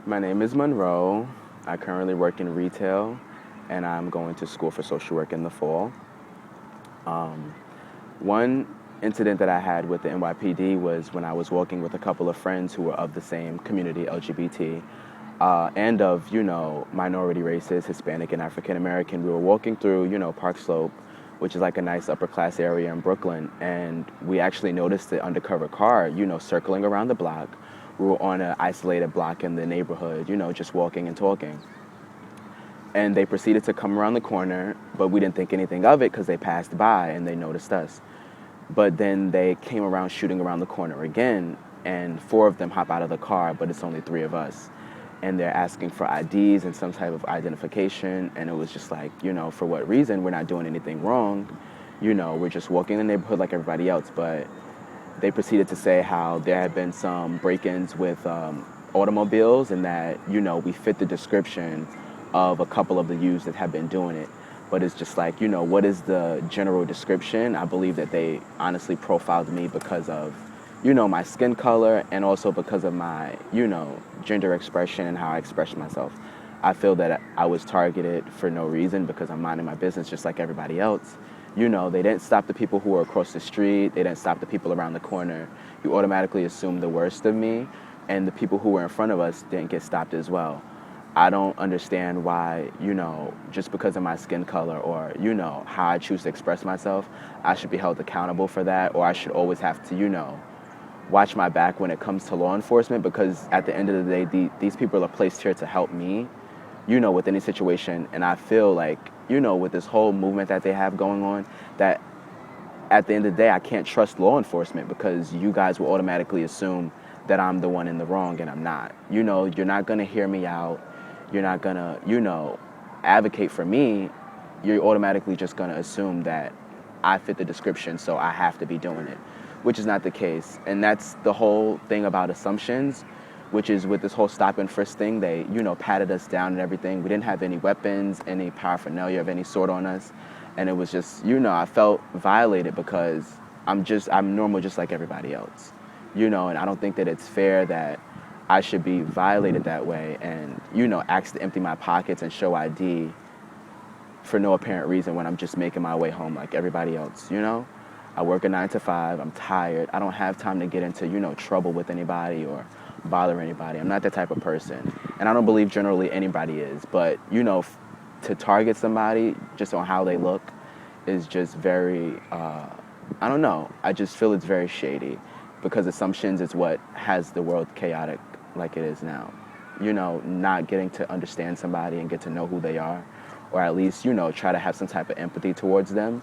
My name is Monroe. I currently work in retail and I'm going to school for social work in the fall. One incident that I had with the NYPD was when I was walking with a couple of friends who were of the same community, LGBT, and of, minority races, Hispanic and African American. We were walking through, Park Slope, which is like a nice upper class area in Brooklyn, and we actually noticed the undercover car, circling around the block. We were on an isolated block in the neighborhood, just walking and talking. And they proceeded to come around the corner, but we didn't think anything of it because they passed by and they noticed us. But then they came around shooting around the corner again, and four of them hop out of the car, but it's only three of us. And they're asking for IDs and some type of identification, and it was just like, for what reason? We're not doing anything wrong. We're just walking in the neighborhood like everybody else. But they proceeded to say how there had been some break-ins with automobiles and that, we fit the description of a couple of the youths that have been doing it. But it's just like, what is the general description? I believe that they honestly profiled me because of, my skin color and also because of my, gender expression and how I express myself. I feel that I was targeted for no reason because I'm minding my business just like everybody else. They didn't stop the people who were across the street. They didn't stop the people around the corner. You automatically assume the worst of me, and the people who were in front of us didn't get stopped as well. I don't understand why, just because of my skin color or, how I choose to express myself, I should be held accountable for that, or I should always have to, watch my back when it comes to law enforcement, because at the end of the day, these people are placed here to help me, with any situation. And I feel like, with this whole movement that they have going on, that at the end of the day, I can't trust law enforcement because you guys will automatically assume that I'm the one in the wrong and I'm not. You're not going to hear me out. You're not going to, advocate for me. You're automatically just going to assume that I fit the description, so I have to be doing it, which is not the case. And that's the whole thing about assumptions, which is with this whole stop and frisk thing, they, patted us down and everything. We didn't have any weapons, any paraphernalia of any sort on us. And it was just, I felt violated because I'm normal just like everybody else, and I don't think that it's fair that I should be violated that way and, asked to empty my pockets and show ID for no apparent reason when I'm just making my way home like everybody else. I work a 9 to 5, I'm tired. I don't have time to get into, trouble with anybody or bother anybody. I'm not that type of person. And I don't believe generally anybody is. But, to target somebody just on how they look is just very, I don't know. I just feel it's very shady because assumptions is what has the world chaotic like it is now. Not getting to understand somebody and get to know who they are, or at least, try to have some type of empathy towards them